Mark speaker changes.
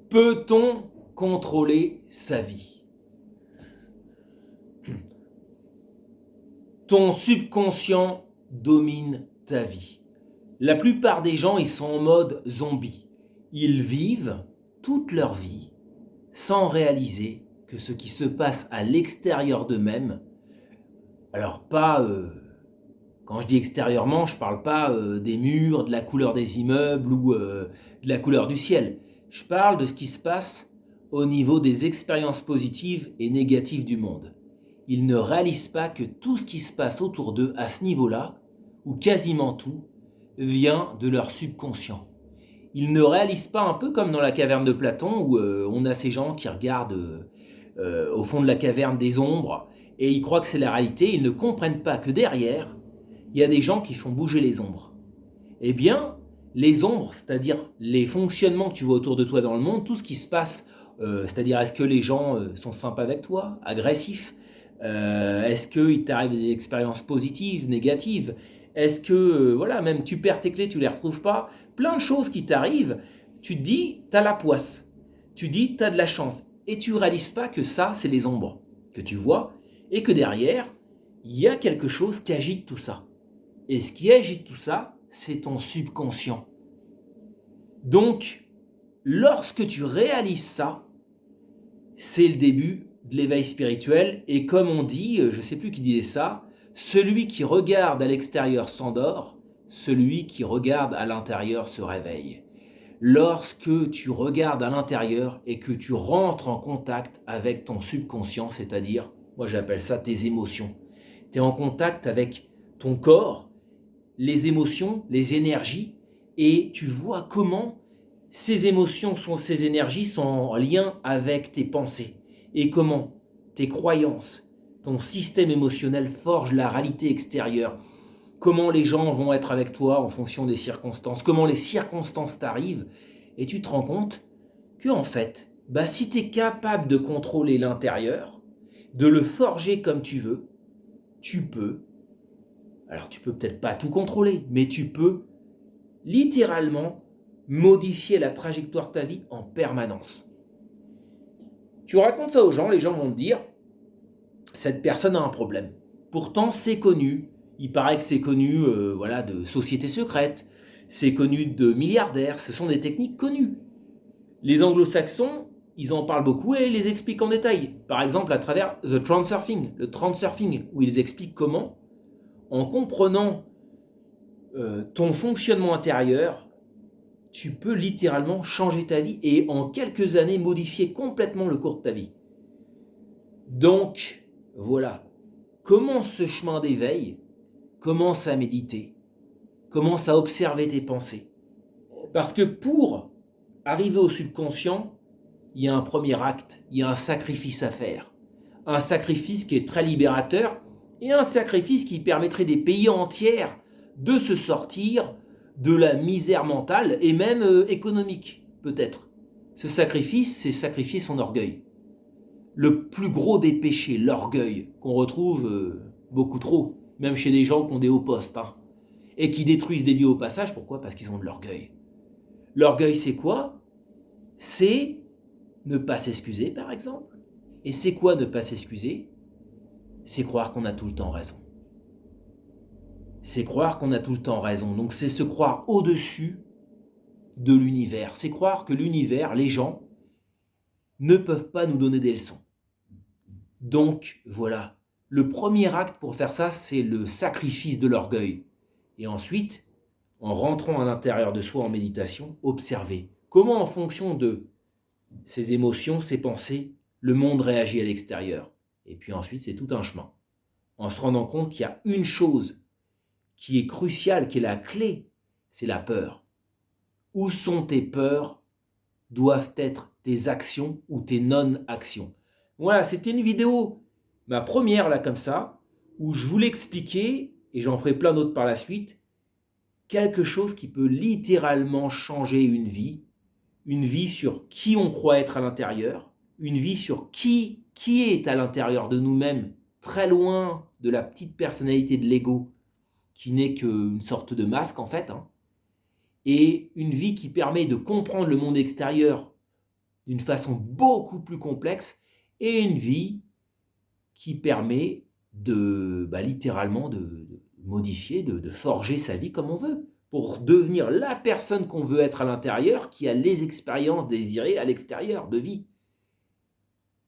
Speaker 1: Peut-on contrôler sa vie? Ton subconscient domine ta vie. La plupart des gens, ils sont en mode zombie. Ils vivent toute leur vie sans réaliser que ce qui se passe à l'extérieur d'eux-mêmes, alors pas, quand je dis extérieurement, je ne parle pas des murs, de la couleur des immeubles ou de la couleur du ciel. Je parle de ce qui se passe au niveau des expériences positives et négatives du monde. Ils ne réalisent pas que tout ce qui se passe autour d'eux à ce niveau-là, ou quasiment tout, vient de leur subconscient. Ils ne réalisent pas, un peu comme dans la caverne de Platon, où on a ces gens qui regardent au fond de la caverne des ombres, et ils croient que c'est la réalité, ils ne comprennent pas que derrière, il y a des gens qui font bouger les ombres. Eh bien, les ombres, c'est-à-dire les fonctionnements que tu vois autour de toi dans le monde, tout ce qui se passe, c'est-à-dire est-ce que les gens sont sympas avec toi, agressifs, est-ce qu'il t'arrive des expériences positives, négatives, est-ce que, voilà, même tu perds tes clés, tu les retrouves pas, plein de choses qui t'arrivent, tu te dis, t'as la poisse, tu te dis, t'as de la chance, et tu réalises pas que ça, c'est les ombres que tu vois, et que derrière, il y a quelque chose qui agite tout ça. Et ce qui agite tout ça, c'est ton subconscient. Donc, lorsque tu réalises ça, c'est le début de l'éveil spirituel. Et comme on dit, je ne sais plus qui disait ça, celui qui regarde à l'extérieur s'endort, celui qui regarde à l'intérieur se réveille. Lorsque tu regardes à l'intérieur et que tu rentres en contact avec ton subconscient, c'est-à-dire, moi j'appelle ça tes émotions, tu es en contact avec ton corps, les émotions, les énergies, et tu vois comment ces émotions, ces énergies sont en lien avec tes pensées, et comment tes croyances, ton système émotionnel forge la réalité extérieure, comment les gens vont être avec toi en fonction des circonstances, comment les circonstances t'arrivent, et tu te rends compte que en fait, si tu es capable de contrôler l'intérieur, de le forger comme tu veux, tu peux, alors tu peux peut-être pas tout contrôler, mais tu peux littéralement modifier la trajectoire de ta vie en permanence. Tu racontes ça aux gens, les gens vont te dire, cette personne a un problème. Pourtant, c'est connu. Il paraît que c'est connu voilà, de sociétés secrètes, c'est connu de milliardaires, ce sont des techniques connues. Les anglo-saxons, ils en parlent beaucoup et ils les expliquent en détail. Par exemple, à travers le transurfing, où ils expliquent comment, en comprenant ton fonctionnement intérieur, tu peux littéralement changer ta vie et en quelques années modifier complètement le cours de ta vie. Donc, voilà. Commence ce chemin d'éveil, commence à méditer, commence à observer tes pensées. Parce que pour arriver au subconscient, il y a un premier acte, il y a un sacrifice à faire. Un sacrifice qui est très libérateur et un sacrifice qui permettrait des pays entiers de se sortir de la misère mentale et même économique, peut-être. Ce sacrifice, c'est sacrifier son orgueil. Le plus gros des péchés, l'orgueil, qu'on retrouve beaucoup trop, même chez des gens qui ont des hauts postes, et qui détruisent des vies au passage. Pourquoi? Parce qu'ils ont de l'orgueil. L'orgueil, c'est quoi? C'est ne pas s'excuser, par exemple. Et c'est quoi ne pas s'excuser? C'est croire qu'on a tout le temps raison. C'est croire qu'on a tout le temps raison. Donc c'est se croire au-dessus de l'univers. C'est croire que l'univers, les gens, ne peuvent pas nous donner des leçons. Donc voilà, le premier acte pour faire ça, c'est le sacrifice de l'orgueil. Et ensuite, en rentrant à l'intérieur de soi en méditation, observer comment en fonction de ses émotions, ses pensées, le monde réagit à l'extérieur. Et puis ensuite, c'est tout un chemin. En se rendant compte qu'il y a une chose qui est cruciale, qui est la clé, c'est la peur. Où sont tes peurs doivent être tes actions ou tes non-actions. Voilà, c'était une vidéo, ma première là comme ça, où je voulais expliquer, et j'en ferai plein d'autres par la suite, quelque chose qui peut littéralement changer une vie sur qui on croit être à l'intérieur, une vie sur qui est à l'intérieur de nous-mêmes, très loin de la petite personnalité de l'ego, qui n'est qu'une sorte de masque en fait, et une vie qui permet de comprendre le monde extérieur d'une façon beaucoup plus complexe et une vie qui permet littéralement de modifier, de forger sa vie comme on veut, pour devenir la personne qu'on veut être à l'intérieur, qui a les expériences désirées à l'extérieur de vie.